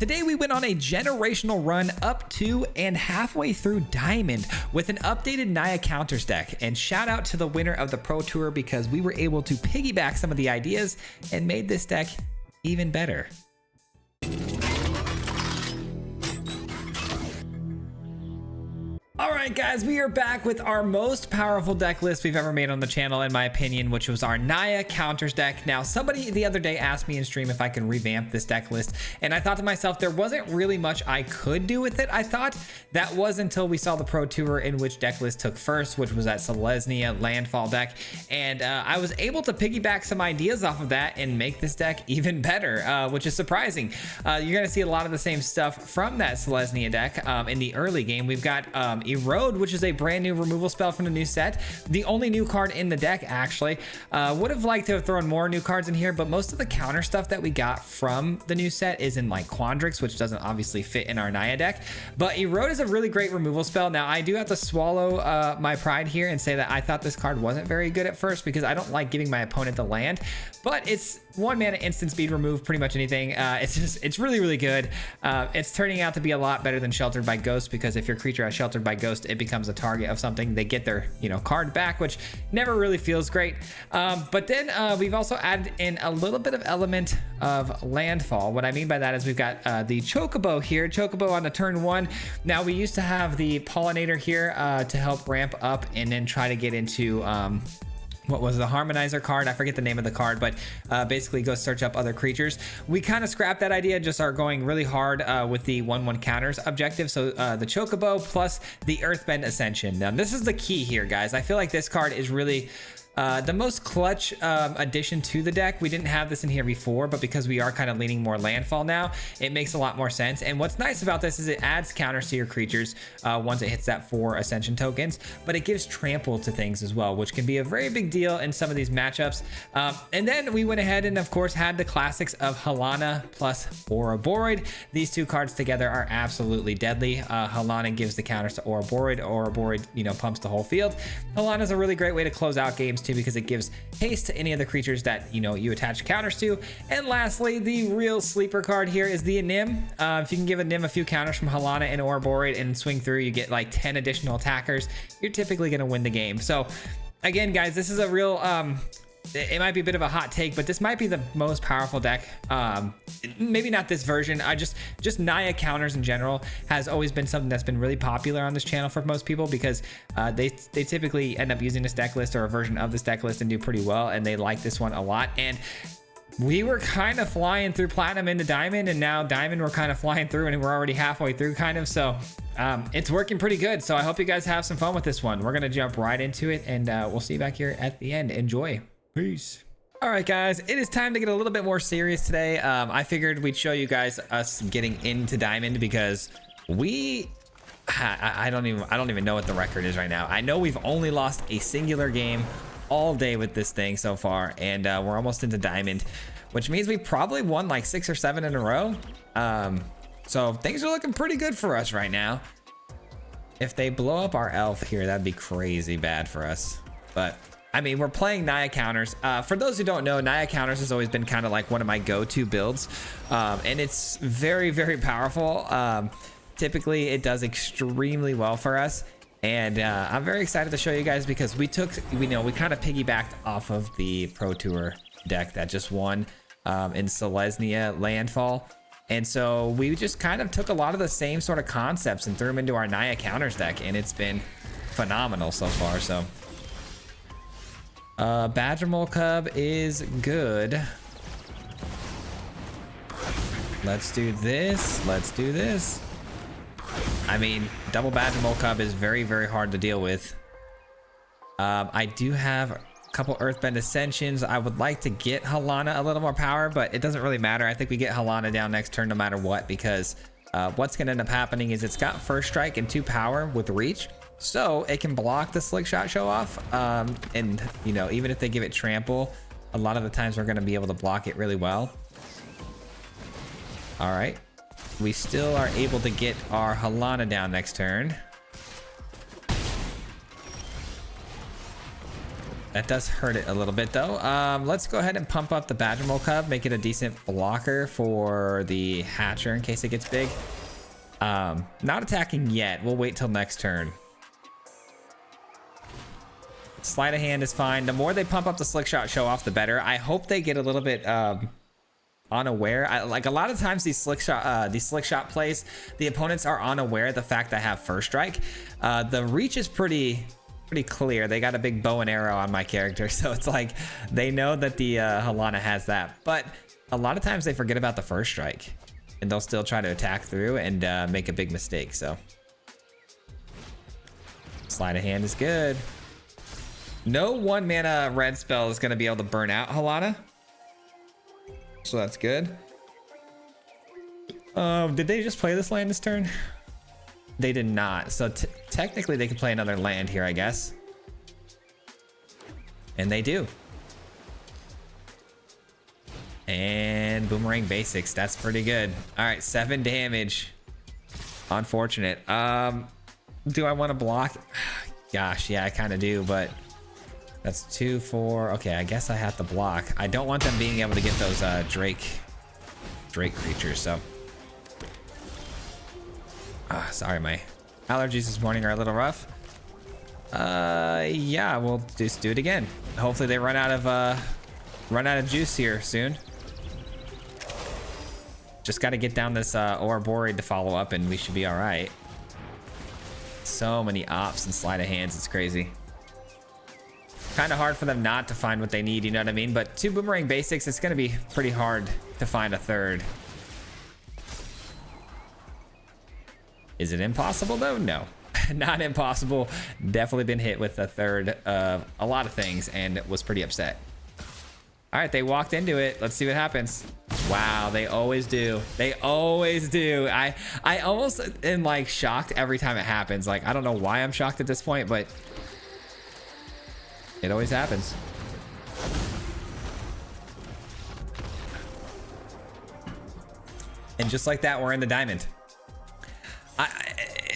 Today we went on a generational run up to and halfway through Diamond with an updated Naya counters deck, and shout out to the winner of the Pro Tour because we were able to piggyback some of the ideas and made this deck even better. Alright guys, we are back with our most powerful deck list we've ever made on the channel, in my opinion, which was our Naya counters deck. Now, somebody the other day asked me in stream if I can revamp this deck list, and I thought to myself there wasn't really much I could do with it. I thought that was until we saw the Pro Tour in which deck list took first, which was that Selesnya landfall deck, and I was able to piggyback some ideas off of that and make this deck even better, which is surprising. You're going to see a lot of the same stuff from that Selesnya deck in the early game. We've got Erode, which is a brand new removal spell from the new set, the only new card in the deck actually. Would have liked to have thrown more new cards in here, but most of the counter stuff that we got from the new set is in like Quandrix, which doesn't obviously fit in our Naya deck. But Erode is a really great removal spell. Now I do have to swallow my pride here and say that I thought this card wasn't very good at first because I don't like giving my opponent the land, but it's 1 mana instant speed remove pretty much anything. It's really good. It's turning out to be a lot better than Sheltered by Ghost, because if your creature has Sheltered by Ghost, it becomes a target of something. They get their card back, which never really feels great. But then we've also added in a little bit of element of landfall. What I mean by that is we've got the Chocobo here, Chocobo on the turn 1. Now we used to have the Pollinator here to help ramp up and then try to get into what was the Harmonizer card? I forget the name of the card, but basically go search up other creatures. We kind of scrapped that idea and just are going really hard with the 1/1 counters objective. So the Chocobo plus the Earthbend Ascension. Now this is the key here, guys. I feel like this card is really the most clutch addition to the deck. We didn't have this in here before, but because we are kind of leaning more landfall now, it makes a lot more sense. And what's nice about this is it adds counters to your creatures once it hits that 4 ascension tokens, but it gives trample to things as well, which can be a very big deal in some of these matchups. And then we went ahead and of course had the classics of Halana plus Ouroboros. These two cards together are absolutely deadly. Halana gives the counters to Ouroboros. Ouroboros, pumps the whole field. Halana is a really great way to close out games too, because it gives haste to any of the creatures that you attach counters to. And lastly, the real sleeper card here is the Nim. If you can give a Nim a few counters from Halana and Ouroboros and swing through, you get like 10 additional attackers. You're typically going to win the game. So again, guys, this is a real it might be a bit of a hot take, but this might be the most powerful deck. Maybe not this version. Just Naya counters in general has always been something that's been really popular on this channel for most people, because they typically end up using this deck list or a version of this deck list and do pretty well, and they like this one a lot. And we were kind of flying through Platinum into Diamond, and now Diamond we're kind of flying through, and we're already halfway through kind of. So it's working pretty good. So I hope you guys have some fun with this one. We're gonna jump right into it, and we'll see you back here at the end. Enjoy. Peace. All right, guys, it is time to get a little bit more serious today. I figured we'd show you guys us getting into Diamond, because I don't even know what the record is right now. I know we've only lost a singular game all day with this thing so far, and we're almost into Diamond, which means we probably won like 6 or 7 in a row. So things are looking pretty good for us right now. If they blow up our elf here, that'd be crazy bad for us. But I mean, we're playing Naya counters. For those who don't know, Naya counters has always been kind of like one of my go-to builds, and it's very powerful. Typically it does extremely well for us, and I'm very excited to show you guys, because we kind of piggybacked off of the Pro Tour deck that just won in Selesnya landfall, and so we just kind of took a lot of the same sort of concepts and threw them into our Naya counters deck, and it's been phenomenal so far. So Badger Mole Cub is good. Let's do this. I mean, double Badger Mole Cub is very hard to deal with. I do have a couple Earthbend Ascensions. I would like to get Halana a little more power, but it doesn't really matter. I think we get Halana down next turn no matter what, because what's going to end up happening is it's got first strike and 2 power with reach, so it can block the Slick Shot show off. And even if they give it trample, a lot of the times we're going to be able to block it really well. All right, we still are able to get our Halana down next turn. That does hurt it a little bit though. Let's go ahead and pump up the Badger Mole Cub, make it a decent blocker for the Hatcher in case it gets big. Not attacking yet. We'll wait till next turn. Sleight of hand is fine. The more they pump up the Slick Shot Show Off, the better. I hope they get a little bit unaware. Like a lot of times these slick shot plays, the opponents are unaware of the fact that I have first strike. The reach is pretty clear. They got a big bow and arrow on my character, so it's like they know that the Halana has that, but a lot of times they forget about the first strike and they'll still try to attack through and make a big mistake. So sleight of hand is good. No 1 mana red spell is going to be able to burn out Halana, so that's good. Did they just play this land this turn? They did not. So technically they could play another land here, I guess. And they do. And Boomerang Basics. That's pretty good. All right, 7 damage. Unfortunate. Do I want to block? Gosh, yeah, I kind of do, but that's 2, 4. Okay, I guess I have to block. I don't want them being able to get those Drake creatures, so. Sorry, my allergies this morning are a little rough. Yeah, we'll just do it again. Hopefully they run out of juice here soon. Just got to get down this Ouroboros to follow up, and we should be all right. So many ops and sleight of hands, it's crazy. Kind of hard for them not to find what they need, you know what I mean? But 2 Boomerang Basics, it's going to be pretty hard to find a third. Is it impossible though? No, not impossible. Definitely been hit with a third of a lot of things and was pretty upset. All right, they walked into it. Let's see what happens. Wow, they always do. They always do. I almost am like shocked every time it happens. Like, I don't know why I'm shocked at this point, but it always happens. And just like that, we're in the diamond.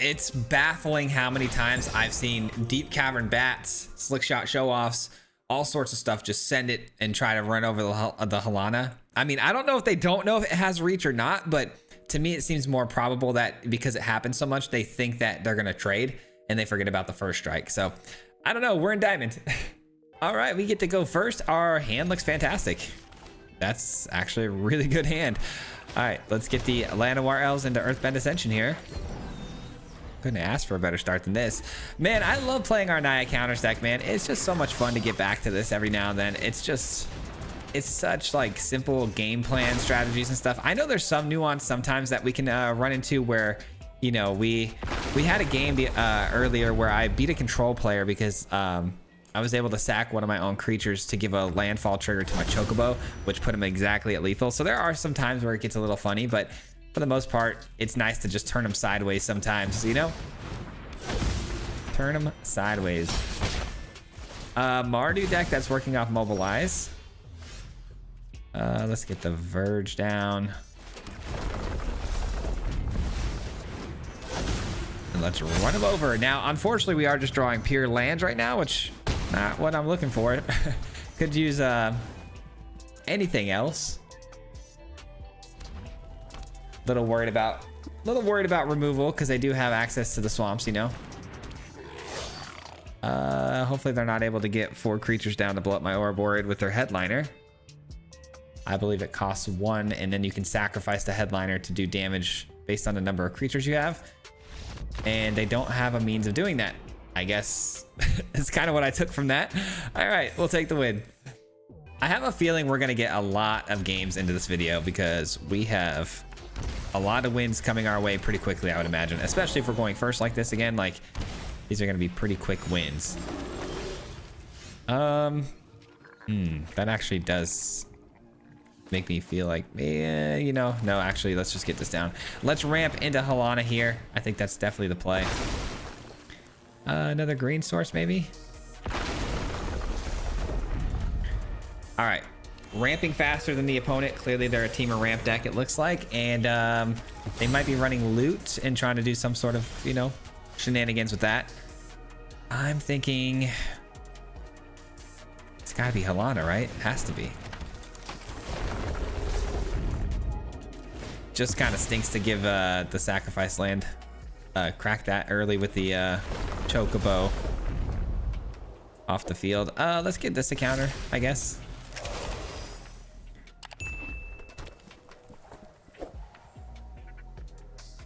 It's baffling how many times I've seen Deep Cavern Bats, Slick Shot Show-Offs, all sorts of stuff, just send it and try to run over the Halana. I mean, I don't know if they don't know if it has reach or not, but to me, it seems more probable that because it happens so much, they think that they're going to trade and they forget about the first strike. So I don't know. We're in diamond. All right, we get to go first. Our hand looks fantastic. That's actually a really good hand. All right, let's get the Llanowar Elves into Earthbend Ascension here. Couldn't ask for a better start than this. Man, I love playing our Naya counters deck, man. It's just so much fun to get back to this every now and then. It's such like simple game plan strategies and stuff. I know there's some nuance sometimes that we can run into where, you know, we had a game earlier where I beat a control player because I was able to sack one of my own creatures to give a landfall trigger to my Chocobo, which put him exactly at lethal. So there are some times where it gets a little funny, but for the most part, it's nice to just turn them sideways sometimes, you know? Turn them sideways. Mardu deck that's working off Mobilize. Let's get the Verge down. And let's run them over. Now, unfortunately, we are just drawing pure lands right now, which not what I'm looking for. Could use anything else. Little worried about removal because they do have access to the swamps, you know. Hopefully they're not able to get 4 creatures down to blow up my Ouroboros with their headliner. I believe it costs 1, and then you can sacrifice the headliner to do damage based on the number of creatures you have. And they don't have a means of doing that. I guess it's kind of what I took from that. All right, we'll take the win. I have a feeling we're gonna get a lot of games into this video because we have a lot of wins coming our way pretty quickly, I would imagine, especially if we're going first like this again. Like, these are going to be pretty quick wins. That actually does make me feel like, you know, no, actually, let's just get this down. Let's ramp into Halana here. I think that's definitely the play. Another green source, maybe. All right. Ramping faster than the opponent. Clearly they're a Teamer ramp deck, it looks like, and they might be running loot and trying to do some sort of, you know, shenanigans with that. I'm thinking It's gotta be Halana, right? Has to be. Just kind of stinks to give the sacrifice land. Crack that early with the chocobo off the field. Let's get this a counter, I guess.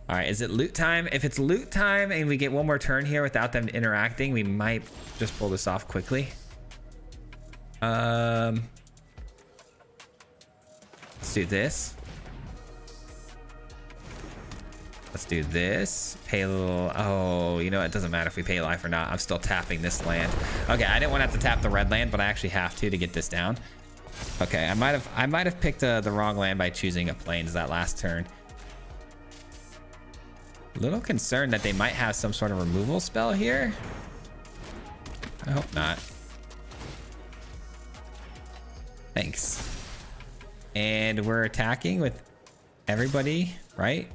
All right, is it loot time? If it's loot time and we get one more turn here without them interacting, we might just pull this off quickly. Let's do this. Let's do this. Pay a little. Oh, you know, it doesn't matter if we pay life or not. I'm still tapping this land. Okay, I didn't want to have to tap the red land, but I actually have to get this down. Okay, I might have picked the wrong land by choosing a plains that last turn. A little concerned that they might have some sort of removal spell here. I hope not. Thanks. And we're attacking with everybody, right?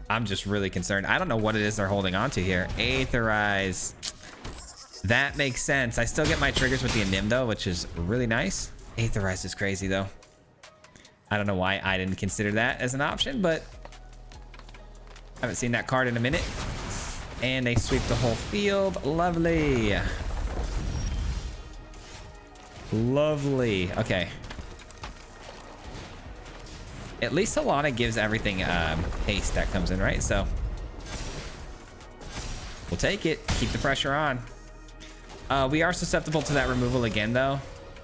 I'm just really concerned. I don't know what it is they're holding on to here. Aetherize. That makes sense. I still get my triggers with the Anim though, which is really nice. Aetherize is crazy though. I don't know why I didn't consider that as an option, but I haven't seen that card in a minute. And they sweep the whole field. Lovely. Lovely. Okay. At least Halana gives everything haste that comes in, right? So we'll take it. Keep the pressure on. We are susceptible to that removal again, though.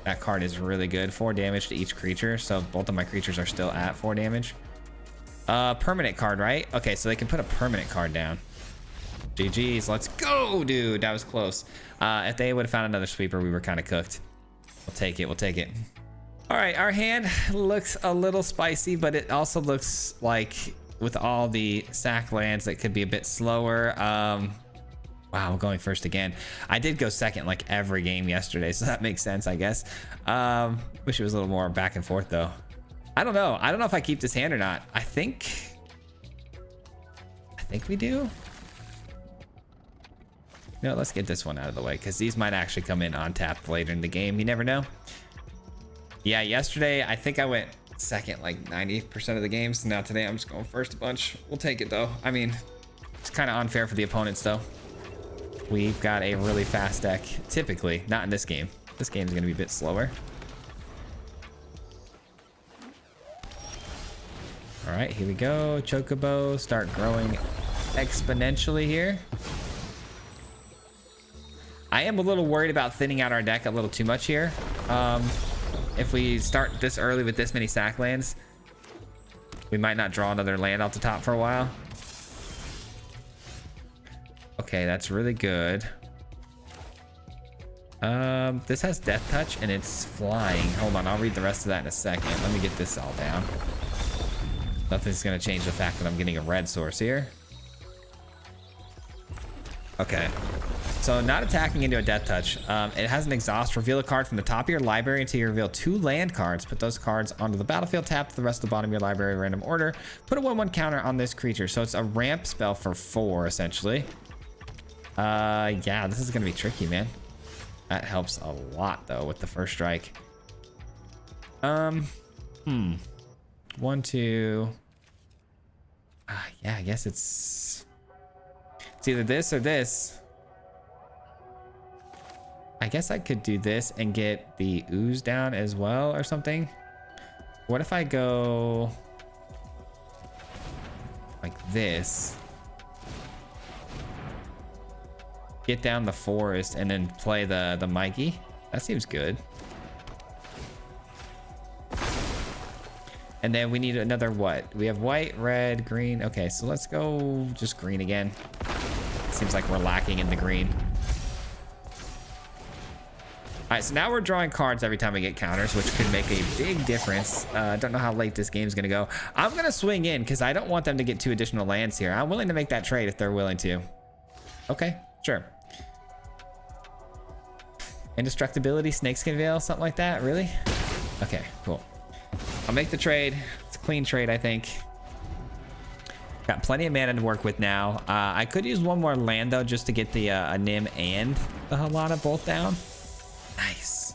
That card is really good. 4 damage to each creature. So both of my creatures are still at 4 damage. Permanent card, right? Okay, so they can put a permanent card down. GG's. Let's go, dude. That was close. If they would have found another sweeper, we were kind of cooked. We'll take it. We'll take it. All right, our hand looks a little spicy, but it also looks like with all the sack lands that could be a bit slower. Wow, I'm going first again. I did go second like every game yesterday, so that makes sense, I guess. Wish it was a little more back and forth though. I don't know. I don't know if I keep this hand or not. I think we do. No, let's get this one out of the way because these might actually come in on tap later in the game. You never know. Yeah, yesterday I think I went second like 90% of the games. Now today I'm just going first a bunch. We'll take it though. I mean, it's kind of unfair for the opponents though. We've got a really fast deck, typically. Not in this game. This game is going to be a bit slower. All right, here we go. Chocobo, start growing exponentially here. I am a little worried about thinning out our deck a little too much here. If we start this early with this many sack lands, we might not draw another land off the top for a while. Okay, that's really good. This has Death Touch and it's flying. Hold on, I'll read the rest of that in a second. Let me get this all down. Nothing's gonna change the fact that I'm getting a red source here. Okay. So not attacking into a Death Touch. It has an exhaust. Reveal a card from the top of your library until you reveal 2 land cards. Put those cards onto the battlefield. Tap the rest of the bottom of your library in random order. Put a 1/1 counter on this creature. So it's a ramp spell for 4 essentially. Yeah, this is gonna be tricky, man. That helps a lot though with the first strike. 1, 2. Yeah, I guess it's either this or this. I guess I could do this and get the ooze down as well or something. What if I go like this? Get down the forest and then play the Mikey. That seems good. And then we need another what? We have white, red, green. Okay, so let's go just green again. Seems like we're lacking in the green. All right, so now we're drawing cards every time we get counters, which could make a big difference. I don't know how late this game's gonna go. I'm gonna swing in because I don't want them to get 2 additional lands here. I'm willing to make that trade if they're willing to. Okay, sure. Indestructibility, Snakeskin Veil, something like that, really? Okay, cool. I'll make the trade. It's a clean trade, I think. Got plenty of mana to work with now. I could use 1 more land though, just to get the Nim and the Halana both down. Nice.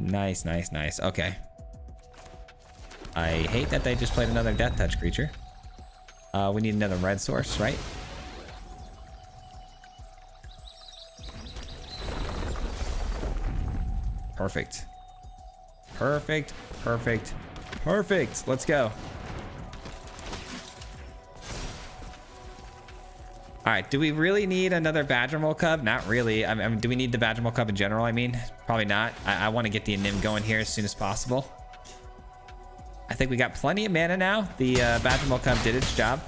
Nice, nice, nice. Okay. I hate that they just played another Death Touch creature. We need another red source, right? Perfect. Perfect, perfect, perfect. Let's go. All right, do we really need another Badgermole Cub? Not really. I mean, do we need the Badgermole Cub in general? I mean, probably not. I want to get the Anim going here as soon as possible. I think we got plenty of mana now. The Badgermole Cub did its job.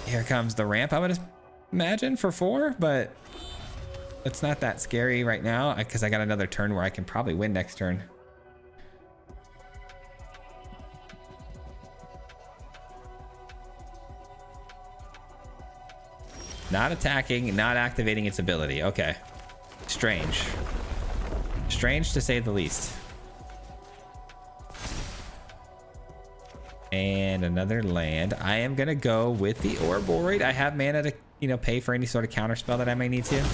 Here comes the ramp, I would imagine, for 4, but it's not that scary right now because I got another turn where I can probably win next turn. Not attacking, not activating its ability. Okay. Strange. Strange to say the least. And another land. I am gonna go with the Ouroboros. I have mana to, you know, pay for any sort of counter spell that I may need to.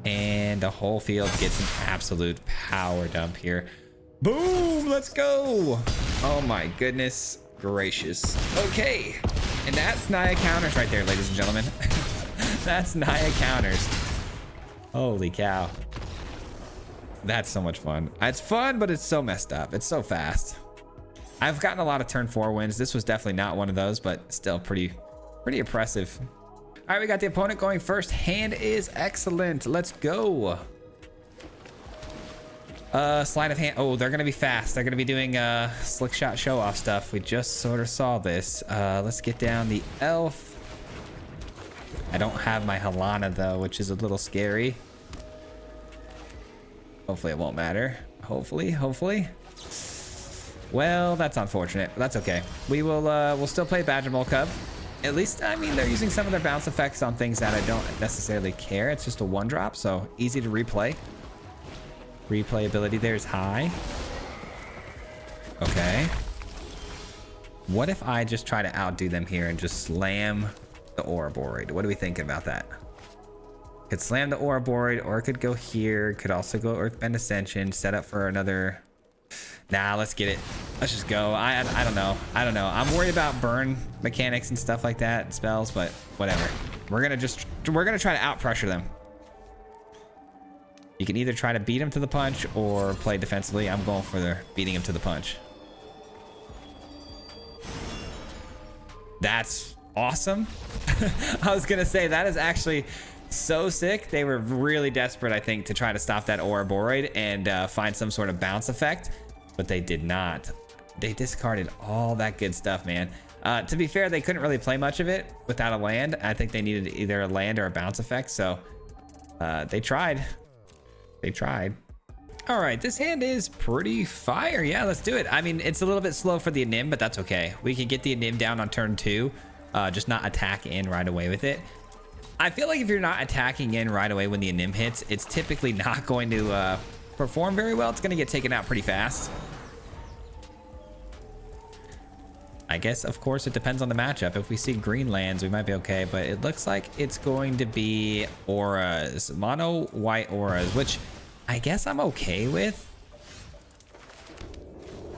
And the whole field gets an absolute power dump here. Boom! Let's go! Oh my goodness gracious. Okay. And that's Naya counters right there, ladies and gentlemen. That's Naya counters. Holy cow. That's so much fun. It's fun, but it's so messed up. It's so fast. I've gotten a lot of turn 4 wins. This was definitely not one of those, but still pretty impressive. All right, we got the opponent going first. Hand is excellent. Let's go. Sleight of hand. Oh, they're gonna be fast. They're gonna be doing slick shot show off stuff. We just sort of saw this. Let's get down the elf. I don't have my Halana though, which is a little scary. Hopefully it won't matter. Hopefully. Well, that's unfortunate, but that's okay. We will we'll still play Badgermole Cub. At least, I mean, they're using some of their bounce effects on things that I don't necessarily care. It's just a 1-drop, so easy to replay. Replayability there is high. Okay. What if I just try to outdo them here and just slam the Ouroboros? What do we think about that? Could slam the Ouroboros, or it could go here. Could also go Earthbend Ascension, set up for another. Nah, let's get it. Let's just go. I don't know. I'm worried about burn mechanics and stuff like that, spells, but whatever. We're gonna try to out pressure them. You can either try to beat him to the punch or play defensively. I'm going for the beating him to the punch. That's awesome. I was gonna say that is actually so sick. They were really desperate, I think, to try to stop that Ouroboros and find some sort of bounce effect, but they did not. They discarded all that good stuff, man. To be fair, they couldn't really play much of it without a land. I think they needed either a land or a bounce effect, so they tried. All right, this hand is pretty fire. Yeah, let's do it. I mean, it's a little bit slow for the Anim, but that's okay. We can get the Anim down on turn 2, just not attack in right away with it. I feel like if you're not attacking in right away when the Anim hits, it's typically not going to perform very well. It's going to get taken out pretty fast. I guess, of course, it depends on the matchup. If we see green lands, we might be okay, but it looks like it's going to be auras, mono white auras, which I guess I'm okay with.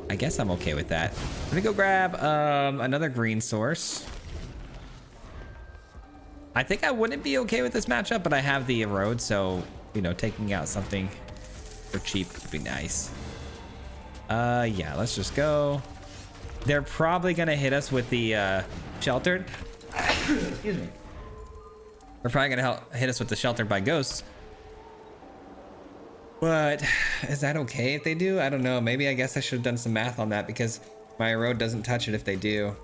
I guess I'm okay with that. Let me go grab another green source. I think I wouldn't be okay with this matchup, but I have the Erode, so, you know, taking out something for cheap would be nice. Yeah, let's just go. They're probably gonna hit us with the sheltered. Excuse me. They're probably gonna hit us with the sheltered by ghosts. But is that okay if they do? I don't know. Maybe I guess I should have done some math on that because my Erode doesn't touch it if they do.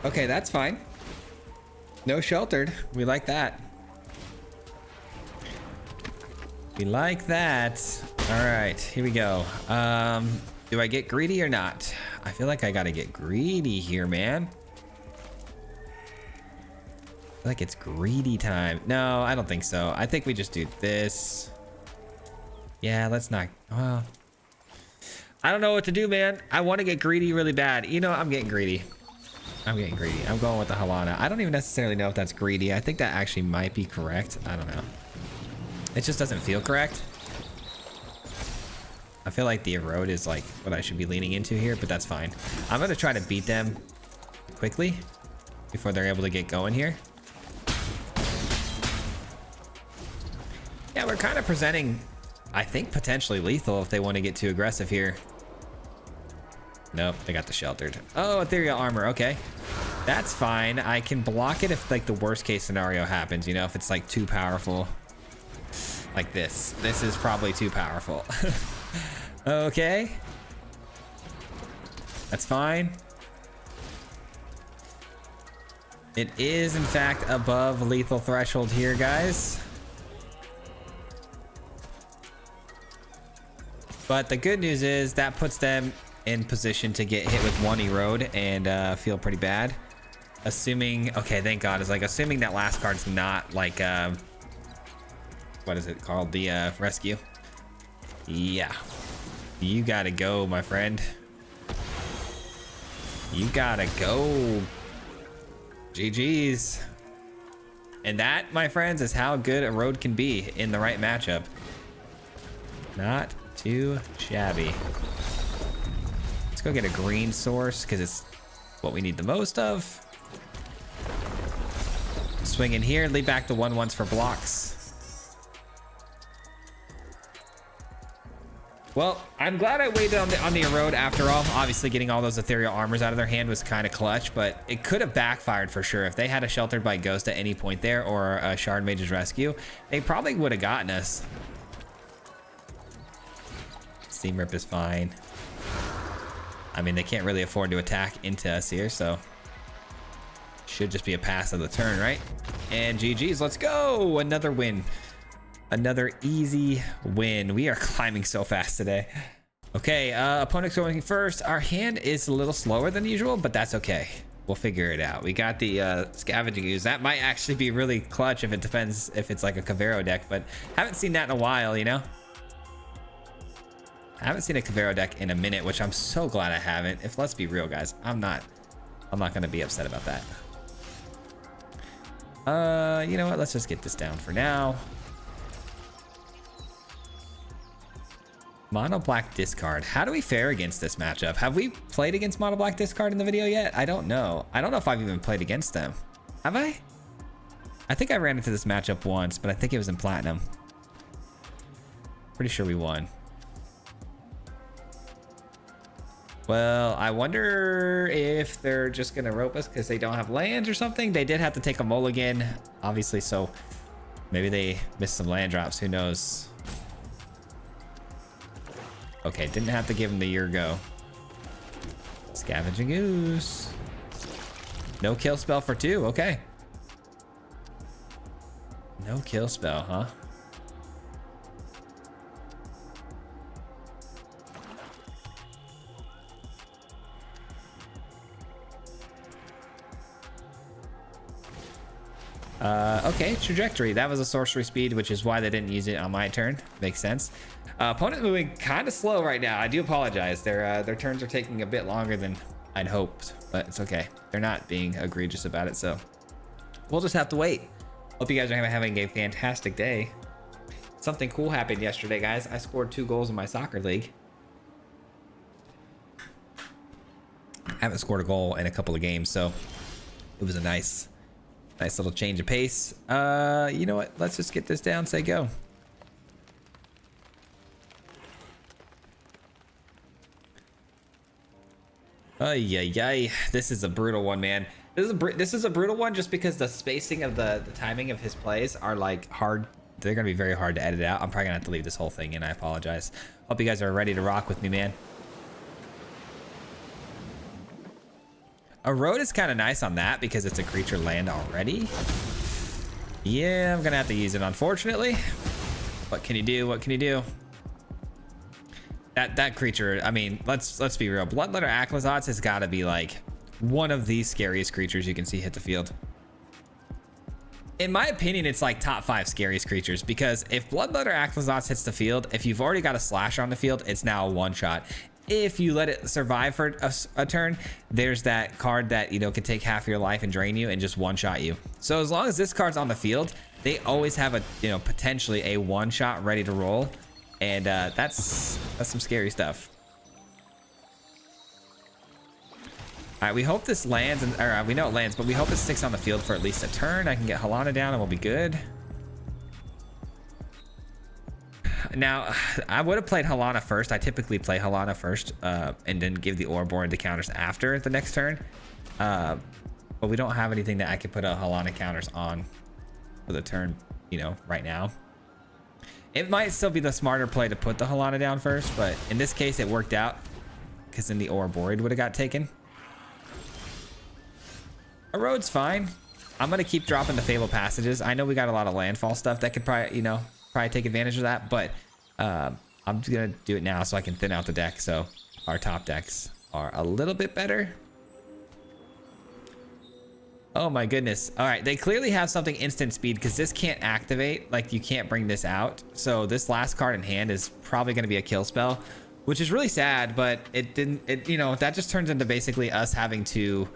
Okay, that's fine. No sheltered. We like that. We like that. All right, here we go. Do I get greedy or not? I feel like I gotta get greedy here, man. I feel like it's greedy time. No, I don't think so. I think we just do this. Yeah, let's not. Well, I don't know what to do, man. I want to get greedy really bad. You know, I'm getting greedy. I'm getting greedy. I'm going with the Halana. I don't even necessarily know if that's greedy. I think that actually might be correct. I don't know. It just doesn't feel correct. I feel like the Erode is like what I should be leaning into here, but that's fine. I'm gonna try to beat them quickly before they're able to get going here. Yeah, we're kind of presenting, I think, potentially lethal if they want to get too aggressive here. Nope, they got the sheltered. Oh, ethereal armor. Okay, that's fine. I can block it if like the worst case scenario happens, you know, if it's like too powerful. Like this. This is probably too powerful. Okay. That's fine. It is, in fact, above lethal threshold here, guys. But the good news is that puts them in position to get hit with one Erode and feel pretty bad. Assuming, okay, thank God. It's like assuming that last card's not like, what is it called? The rescue. Yeah. You gotta go, my friend. You gotta go. GG's. And that, my friends, is how good Erode can be in the right matchup. Not too shabby. Let's go get a green source because it's what we need the most of. Swing in here, lead back the 1/1s for blocks. Well, I'm glad I waited on the Erode after all. Obviously, getting all those ethereal armors out of their hand was kind of clutch, but it could have backfired for sure. If they had a sheltered by ghost at any point there or a shard mage's rescue, they probably would have gotten us. Steam rip is fine. I mean, they can't really afford to attack into us here, so should just be a pass of the turn, right? And GG's, let's go. Another win. Another easy win. We are climbing so fast today. Okay, opponent's going first. Our hand is a little slower than usual, but that's okay. We'll figure it out. We got the scavenging ooze. That might actually be really clutch if it depends if it's like a Kavero deck, but haven't seen that in a while, you know? I haven't seen a Kavero deck in a minute, which I'm so glad I haven't. If let's be real, guys, I'm not gonna be upset about that. You know what? Let's just get this down for now. Mono black discard. How do we fare against this matchup? Have we played against mono black discard in the video yet? I don't know. I don't know if I've even played against them. Have I? I think I ran into this matchup once, but I think it was in platinum. Pretty sure we won. Well, I wonder if they're just gonna rope us because they don't have lands or something. They did have to take a mulligan, obviously, so maybe they missed some land drops. Who knows? Okay, didn't have to give him the year go. Scavenging ooze. No kill spell for 2. Okay. No kill spell, huh? Okay, trajectory. That was a sorcery speed, which is why they didn't use it on my turn. Makes sense. Opponent moving kind of slow right now. I do apologize. Their turns are taking a bit longer than I'd hoped, but it's okay. They're not being egregious about it, so we'll just have to wait. Hope you guys are having a fantastic day. Something cool happened yesterday, guys. I scored 2 goals in my soccer league. I haven't scored a goal in a couple of games, so it was a nice little change of pace. You know what? Let's just get this down. Say go. Ay. This is a brutal one, man. This is a brutal one just because the spacing of the timing of his plays are like hard. They're gonna be very hard to edit out. I'm probably gonna have to leave this whole thing in. I apologize. Hope you guys are ready to rock with me, man. Erode is kind of nice on that because it's a creature land already. Yeah, I'm gonna have to use it, unfortunately. What can you do? What can you do? That creature, I mean, let's be real. Bloodletter Aclazotz has got to be like one of the scariest creatures you can see hit the field. In my opinion, it's like top 5 scariest creatures because if Bloodletter Aclazotz hits the field, if you've already got a slasher on the field, it's now a one-shot. If you let it survive for a turn, there's that card that, you know, can take half your life and drain you and just one-shot you. So as long as this card's on the field, they always have a, you know, potentially a one shot ready to roll, and that's some scary stuff. All right, we hope this lands, or we know it lands, but we hope it sticks on the field for at least a turn. I can get Halana down and we'll be good. Now, I would have played Halana first. I typically play Halana first and then give the Ouroboros to counters after the next turn. But we don't have anything that I could put a Halana counters on for the turn, you know, right now. It might still be the smarter play to put the Halana down first, but in this case, it worked out because then the Ouroboros would have got taken. Erode's fine. I'm going to keep dropping the Fable Passages. I know we got a lot of landfall stuff that could probably, you know, take advantage of that, but I'm just gonna do it now so I can thin out the deck so our top decks are a little bit better. Oh my goodness. All right, they clearly have something instant speed because this can't activate, like you can't bring this out, so this last card in hand is probably going to be a kill spell, which is really sad, but it you know, that just turns into basically us having to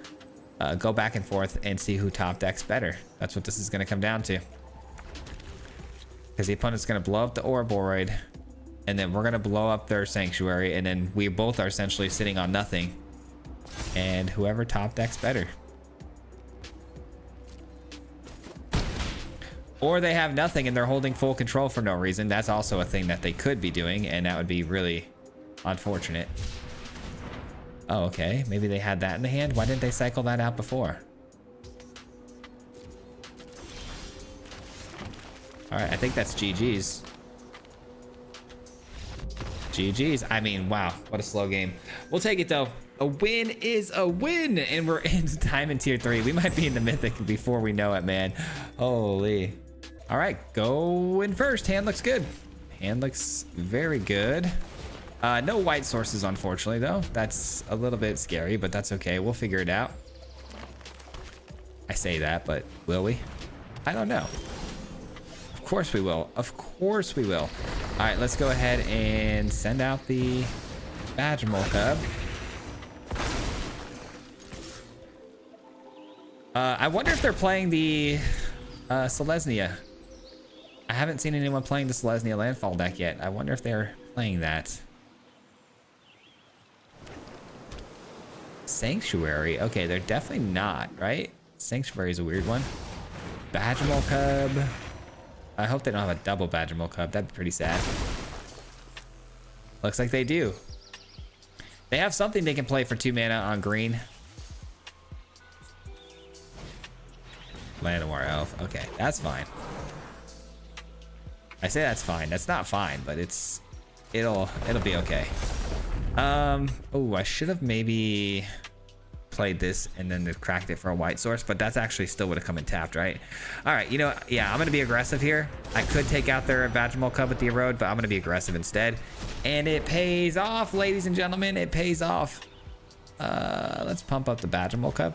go back and forth and see who top decks better. That's what this is going to come down to. Because the opponent's going to blow up the Ouroboros, and then we're going to blow up their Sanctuary, and then we both are essentially sitting on nothing. And whoever top decks better. Or they have nothing and they're holding full control for no reason. That's also a thing that they could be doing, and that would be really unfortunate. Oh, okay. Maybe they had that in the hand. Why didn't they cycle that out before? All right, I think that's GG's. GG's. I mean, wow, what a slow game. We'll take it though. A win is a win, and we're in time in tier 3. We might be in the mythic before we know it, man. Holy. All right, go in first. Hand looks good. Hand looks very good. No white sources, unfortunately, though. That's a little bit scary, but that's okay. We'll figure it out. I say that, but will we? I don't know. Of course we will. Of course we will. All right, let's go ahead and send out the Badgermole Cub. I wonder if they're playing the Selesnya. I haven't seen anyone playing the Selesnya Landfall deck yet. I wonder if they're playing that. Sanctuary. Okay, they're definitely not, right? Sanctuary is a weird one. Badgermole Cub. I hope they don't have a double Badgermole Cub. That'd be pretty sad. Looks like they do. They have something they can play for 2 mana on green. Llanowar Elf. Okay, that's fine. I say that's fine. That's not fine, but it'll be okay. Oh, I should have maybe played this and then cracked it for a white source, but that's actually still would have come in tapped, right? All right, you know, yeah, I'm gonna be aggressive here. I could take out their Badgermole Cub with the Erode, but I'm gonna be aggressive instead, and it pays off, ladies and gentlemen. It pays off. Let's pump up the Badgermole Cub.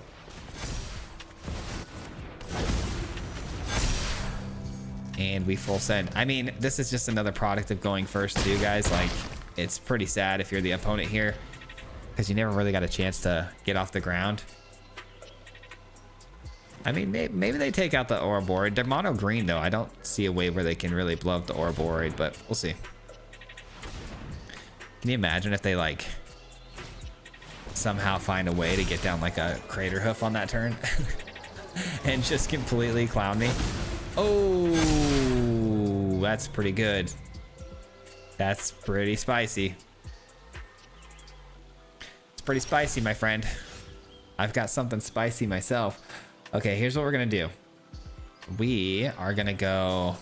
And we full send. I mean, this is just another product of going first too, guys. Like, it's pretty sad if you're the opponent here, because you never really got a chance to get off the ground. I mean, maybe they take out the Ouroboros. They're mono green though. I don't see a way where they can really blow up the Ouroboros, but we'll see. Can you imagine if they like somehow find a way to get down like a Crater Hoof on that turn and just completely clown me? Oh, that's pretty good. That's pretty spicy. It's pretty spicy, my friend. I've got something spicy myself. Okay, here's what we're gonna do. We are gonna go...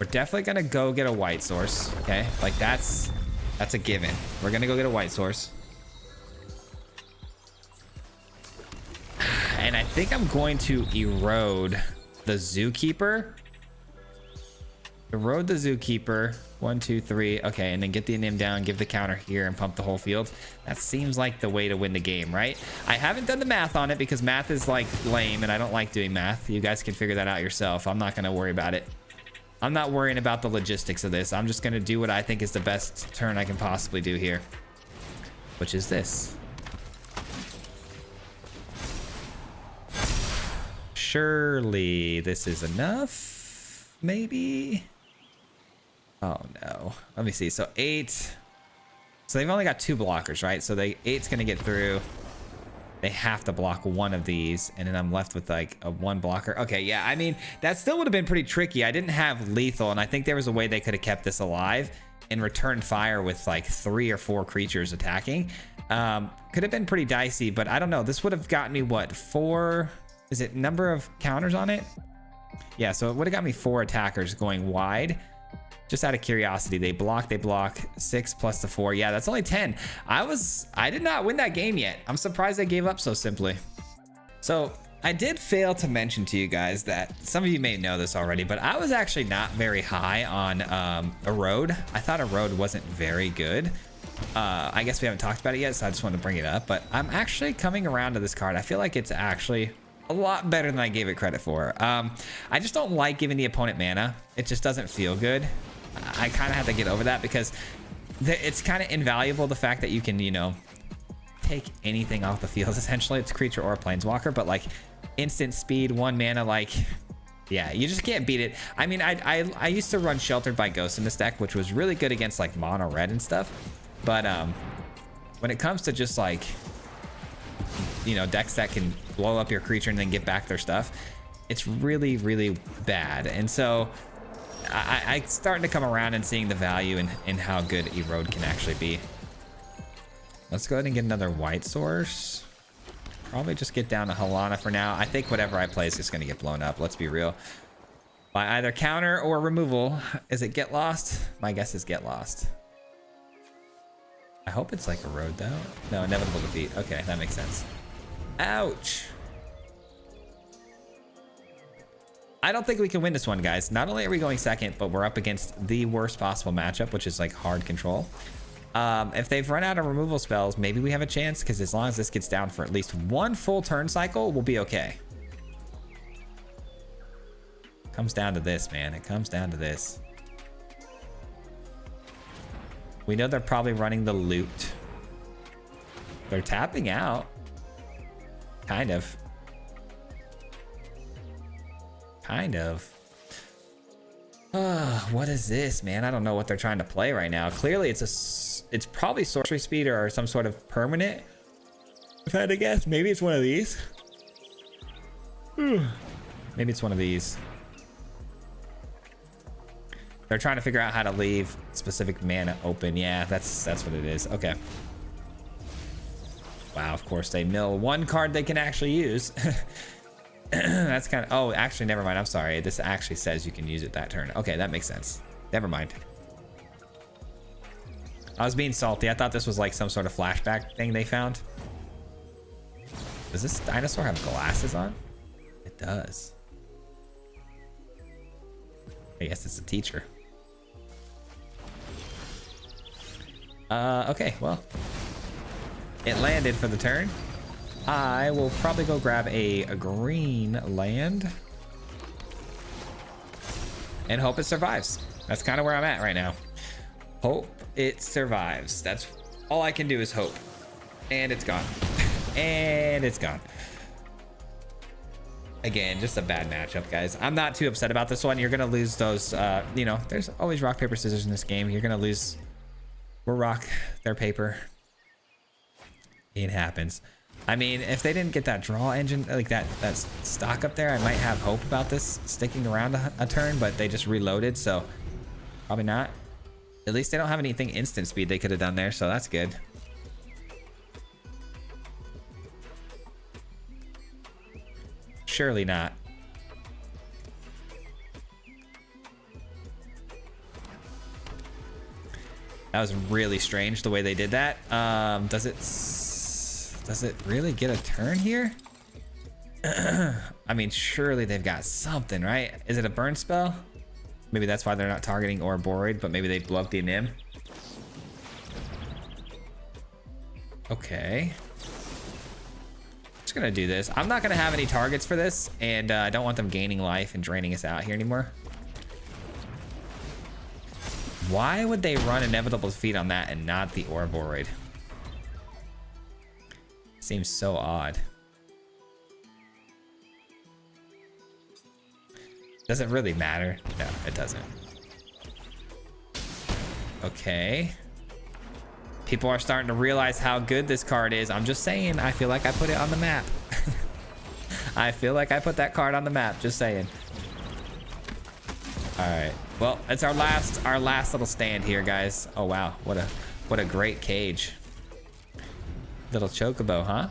We're definitely gonna go get a white source, okay? Like, that's a given. We're gonna go get a white source. And I think I'm going to erode the Zookeeper. Erode the Zookeeper. 1, 2, 3. Okay, and then get the Nim down, give the counter here, and pump the whole field. That seems like the way to win the game, right? I haven't done the math on it because math is like lame, and I don't like doing math. You guys can figure that out yourself. I'm not gonna worry about it. I'm not worrying about the logistics of this. I'm just gonna do what I think is the best turn I can possibly do here, which is this. Surely this is enough, maybe. Oh no, let me see. So 8, so they've only got 2 blockers, right? So 8's gonna get through. They have to block one of these, and then I'm left with like a 1 blocker. Okay, yeah, I mean, that still would have been pretty tricky. I didn't have lethal, and I think there was a way they could have kept this alive and returned fire with like 3 or 4 creatures attacking. Could have been pretty dicey, but I don't know. This would have gotten me what, 4? Is it number of counters on it? Yeah, so it would have got me 4 attackers going wide. Just out of curiosity, they block 6 plus the 4. Yeah, that's only 10. I did not win that game yet. I'm surprised they gave up so simply. So I did fail to mention to you guys that some of you may know this already, but I was actually not very high on Erode. I thought Erode wasn't very good. I guess we haven't talked about it yet, so I just wanted to bring it up, but I'm actually coming around to this card. I feel like it's actually a lot better than I gave it credit for. I just don't like giving the opponent mana. It just doesn't feel good. I kind of have to get over that because it's kind of invaluable, the fact that you can, you know, take anything off the field. Essentially, it's creature or planeswalker, but like instant speed, 1 mana, like, yeah, you just can't beat it. I mean, I used to run Sheltered by Ghost in this deck, which was really good against like mono red and stuff. But when it comes to just like, you know, decks that can blow up your creature and then get back their stuff, it's really, really bad. And so I starting to come around and seeing the value in how good Erode can actually be. Let's go ahead and get another white source. Probably just get down to Halana for now. I think whatever I play is just going to get blown up. Let's be real. By either counter or removal. Is it Get Lost? My guess is Get Lost. I hope it's like Erode though. No, Inevitable Defeat. Okay, that makes sense. Ouch. I don't think we can win this one, guys. Not only are we going second, but we're up against the worst possible matchup, which is like hard control. If they've run out of removal spells, maybe we have a chance, because as long as this gets down for at least 1 full turn cycle, we'll be okay. Comes down to this, man. It comes down to this. We know they're probably running the loot. They're tapping out. Kind of. Kind of. What is this, man? I don't know what they're trying to play right now. Clearly, it's probably sorcery speed or some sort of permanent. If I had to guess, maybe it's one of these. Maybe it's one of these. They're trying to figure out how to leave specific mana open. Yeah, that's what it is. Okay. Wow, of course they mill 1 card they can actually use. That's kind of, oh, actually, never mind. I'm sorry. This actually says you can use it that turn. Okay, that makes sense. Never mind. I was being salty. I thought this was like some sort of flashback thing they found. Does this dinosaur have glasses on? It does. I guess it's a teacher. Okay, well, it landed for the turn. I will probably go grab a green land and hope it survives. That's kind of where I'm at right now. Hope it survives. That's all I can do is hope. And it's gone. And it's gone. Again, just a bad matchup, guys. I'm not too upset about this one. You're going to lose those, you know, there's always rock, paper, scissors in this game. You're going to lose. We're rock, they're paper. It happens. I mean, if they didn't get that draw engine, like that stock up there, I might have hope about this sticking around a turn, but they just reloaded, so probably not. At least they don't have anything instant speed they could have done there, so that's good. Surely not. That was really strange the way they did that. Does it really get a turn here? I mean, surely they've got something, right? Is it a burn spell? Maybe that's why they're not targeting Ouroboros, but maybe they blow up the Nim. Okay. Just gonna do this. I'm not gonna have any targets for this, and I don't want them gaining life and draining us out here anymore. Why would they run Inevitable Defeat on that and not the Ouroboros? Seems so odd. Does it really matter? No, it doesn't. Okay. People are starting to realize how good this card is. I'm just saying, I feel like I put it on the map. I feel like I put that card on the map, just saying. All right, well, it's our last little stand here, guys. Oh wow, what a great cage. Little chocobo, huh?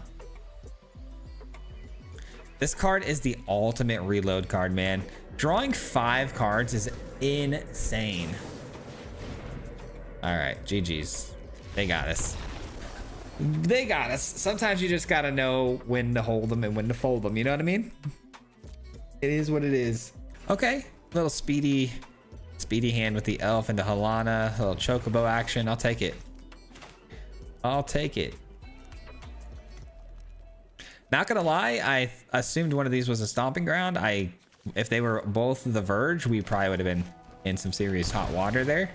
This card is the ultimate reload card, man. Drawing 5 cards is insane. All right, GG's. They got us. They got us. Sometimes you just gotta know when to hold them and when to fold them. You know what I mean? It is what it is. Okay, little speedy hand with the elf and the Halana. A little chocobo action. I'll take it. I'll take it. Not gonna lie, I assumed one of these was a stomping ground. If they were both the Verge, we probably would have been in some serious hot water there.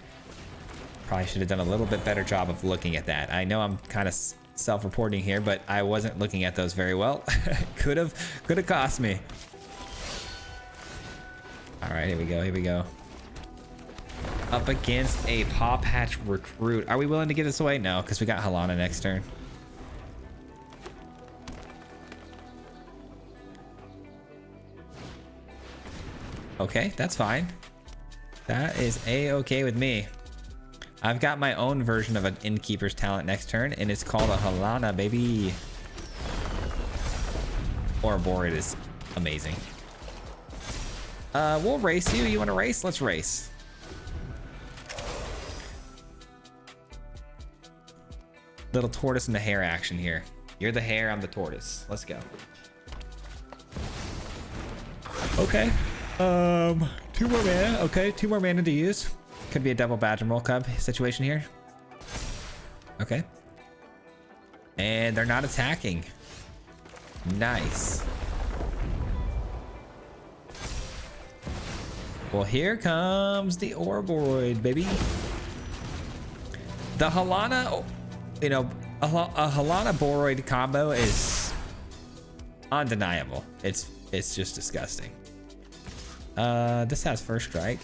Probably should have done a little bit better job of looking at that. I know I'm kind of self-reporting here, but I wasn't looking at those very well. could have cost me. All right, here we go. Here we go. Up against a Paw Patch Recruit. Are we willing to give this away? No, because we got Halana next turn. Okay, that's fine. That is a-okay with me. I've got my own version of an Innkeeper's Talent next turn, and it's called a Halana, baby. Ouroboros is amazing. We'll race you. You want to race? Let's race. Little tortoise and the hare action here. You're the hare, I'm the tortoise. Let's go. Okay. 2 more mana. Okay, 2 more mana to use. Could be a double badge and roll cub situation here. Okay. And they're not attacking. Nice. Well, here comes the Ouroboros, baby. The Halana, you know, a Halana Boroid combo is undeniable. It's just disgusting. This has first strike.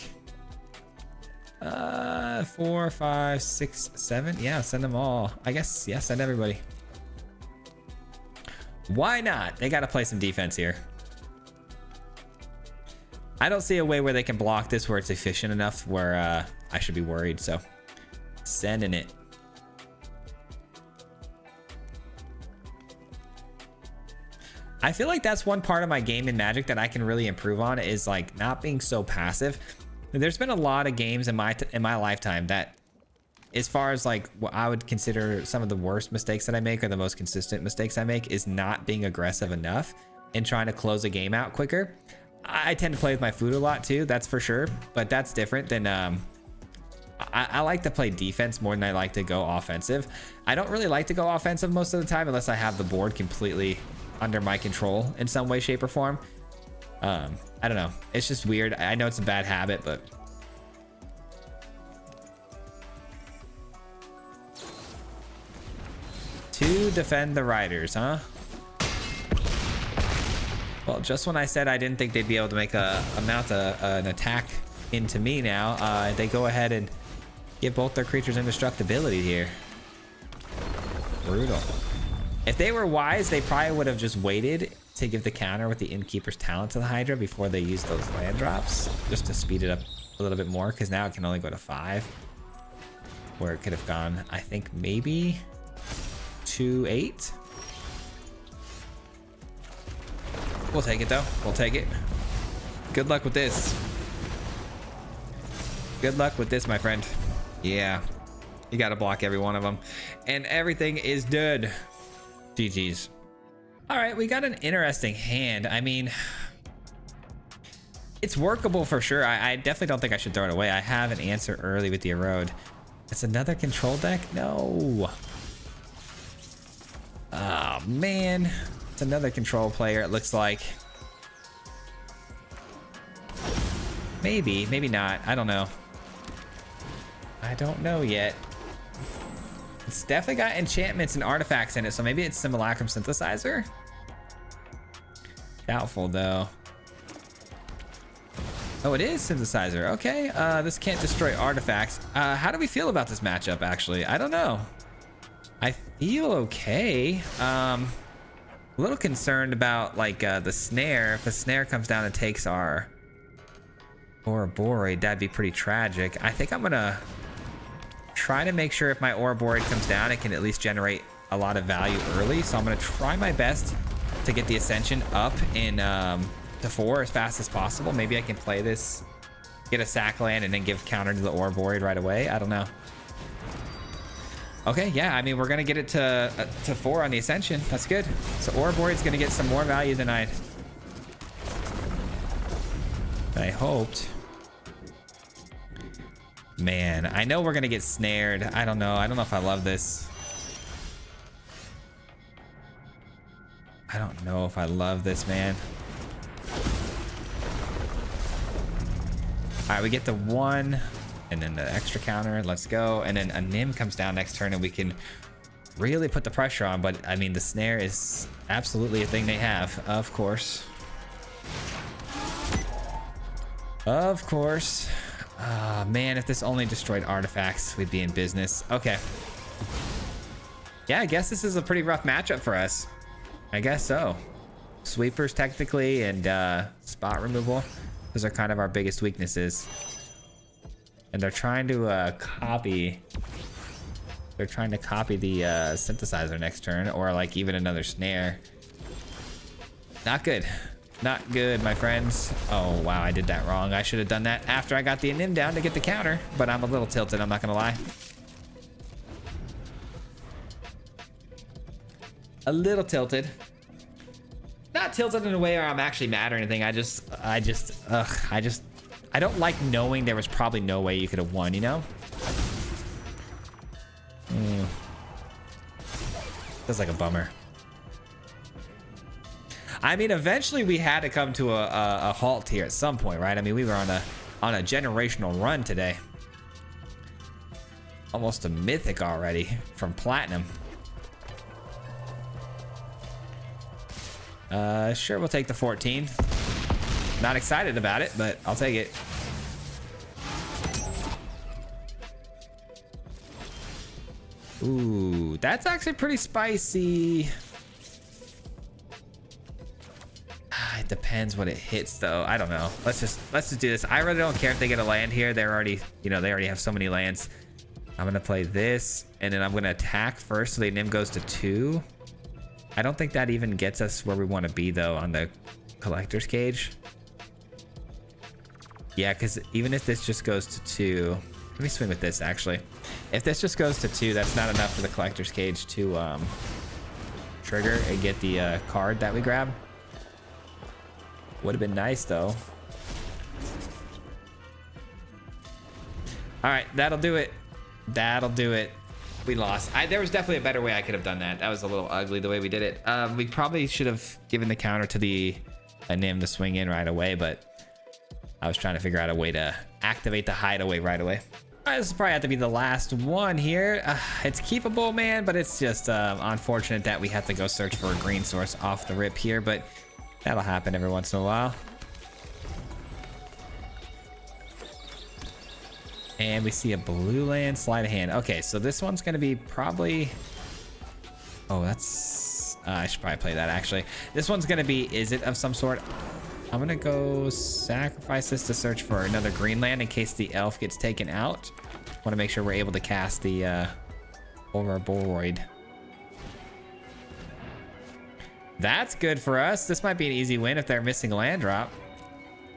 4, 5, 6, 7. Yeah, send them all. I guess, yeah, send everybody. Why not? They got to play some defense here. I don't see a way where they can block this where it's efficient enough where I should be worried. So, sending it. I feel like that's one part of my game in Magic that I can really improve on is like not being so passive. There's been a lot of games in my lifetime that, as far as like what I would consider some of the worst mistakes that I make or the most consistent mistakes I make, is not being aggressive enough and trying to close a game out quicker. I tend to play with my food a lot too, that's for sure, but that's different than I like to play defense more than I like to go offensive. I don't really like to go offensive most of the time unless I have the board completely under my control in some way, shape, or form. I don't know. It's just weird. I know it's a bad habit, but to defend the riders, huh? Well, just when I said I didn't think they'd be able to make an attack into me now, they go ahead and give both their creatures indestructibility here. Brutal. If they were wise, they probably would have just waited to give the counter with the Innkeeper's Talent to the Hydra before they use those land drops, just to speed it up a little bit more, because now it can only go to 5, where it could have gone, I think, maybe to 8. We'll take it, though. We'll take it. Good luck with this. Good luck with this, my friend. Yeah. You got to block every one of them. And everything is dead. GG's. All right, we got an interesting hand. I mean, it's workable for sure. I definitely don't think I should throw it away. I have an answer early with the Erode. It's another control deck? No. Oh, man. It's another control player, it looks like. Maybe, maybe not. I don't know. I don't know yet. It's definitely got enchantments and artifacts in it, so maybe it's Simulacrum Synthesizer? Doubtful, though. Oh, it is synthesizer. Okay, this can't destroy artifacts. How do we feel about this matchup, actually? I don't know. I feel okay. A little concerned about, like, the snare. If a snare comes down and takes our Ouroboros, that'd be pretty tragic. I think I'm gonna try to make sure if my Ouroboros comes down, it can at least generate a lot of value early. So I'm gonna try my best to get the Ascension up in to 4 as fast as possible. Maybe I can play this, get a sack land, and then give counter to the Ouroboros right away. I don't know. Okay, yeah, I mean, we're gonna get it to 4 on the Ascension. That's good. So Ouroboros is gonna get some more value than I hoped. Man, I know we're gonna get snared. I don't know. I don't know if I love this. I don't know if I love this, man. All right, we get the 1 and then the extra counter. Let's go. And then a Nim comes down next turn and we can really put the pressure on. But I mean, the snare is absolutely a thing they have. Of course. Of course. Man, if this only destroyed artifacts, we'd be in business. Okay. Yeah, I guess this is a pretty rough matchup for us. I guess so. Sweepers technically and spot removal. Those are kind of our biggest weaknesses. And they're trying to copy. They're trying to copy the synthesizer next turn, or like even another snare. Not good. Not good, my friends. Oh wow, I did that wrong. I should have done that after I got the Nim down to get the counter, but I'm a little tilted, I'm not gonna lie. A little tilted. Not tilted in a way where I'm actually mad or anything. I don't like knowing there was probably no way you could have won, you know? Feels like a bummer. I mean, eventually we had to come to a halt here at some point, right? I mean, we were on a generational run today. Almost a mythic already from platinum. Sure, we'll take the 14. Not excited about it, but I'll take it. Ooh, that's actually pretty spicy. It depends what it hits, though. I don't know. Let's just do this. I really don't care if they get a land here. They're already, you know, they already have so many lands. I'm gonna play this, and then I'm gonna attack first, so the Nim goes to 2. I don't think that even gets us where we want to be, though, on the collector's cage. Yeah, because even if this just goes to 2, let me swing with this, actually. If this just goes to 2, that's not enough for the collector's cage to trigger and get the card that we grab. Would have been nice, though. All right, that'll do it. That'll do it. We lost. There was definitely a better way I could have done that. That was a little ugly the way we did it. We probably should have given the counter to the Nim to swing in right away, but I was trying to figure out a way to activate the hideaway right away. All right, this will probably have to be the last one here. It's keepable, man, but it's just unfortunate that we have to go search for a green source off the rip here, but that'll happen every once in a while. And we see a blue land, sleight of hand. Okay, so this one's gonna be probably... Oh, that's... I should probably play that, actually. This one's gonna be, is it of some sort? I'm gonna go sacrifice this to search for another green land in case the elf gets taken out. Want to make sure we're able to cast the Ouroboros. That's good for us. This might be an easy win if they're missing a land drop.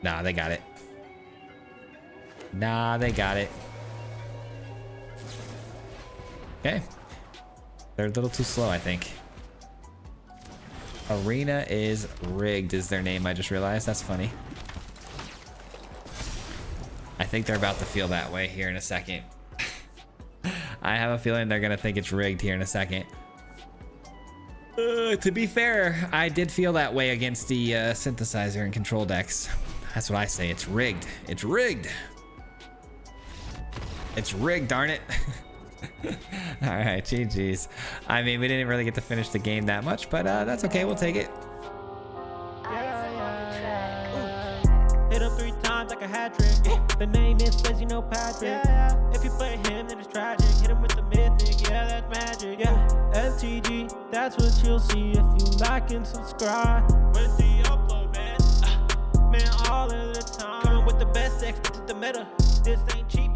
Nah, they got it. Nah, they got it. Okay. They're a little too slow, I think. Arena is rigged is their name, I just realized. That's funny. I think they're about to feel that way here in a second. I have a feeling they're gonna think it's rigged here in a second. To be fair, I did feel that way against the synthesizer and control decks. That's what I say. It's rigged. It's rigged. It's rigged, darn it. All right, GG's. I mean, we didn't really get to finish the game that much, but that's okay. We'll take it. Hit him 3 times like a The name is Lazy, no Patrick. Yeah. If you play him, then it's tragic. Hit him with the mythic, yeah, that's magic. Yeah, MTG, that's what you'll see if you like and subscribe. Where's the upload, man? Man, all of the time. Coming with the best decks, this is the meta. This ain't cheap.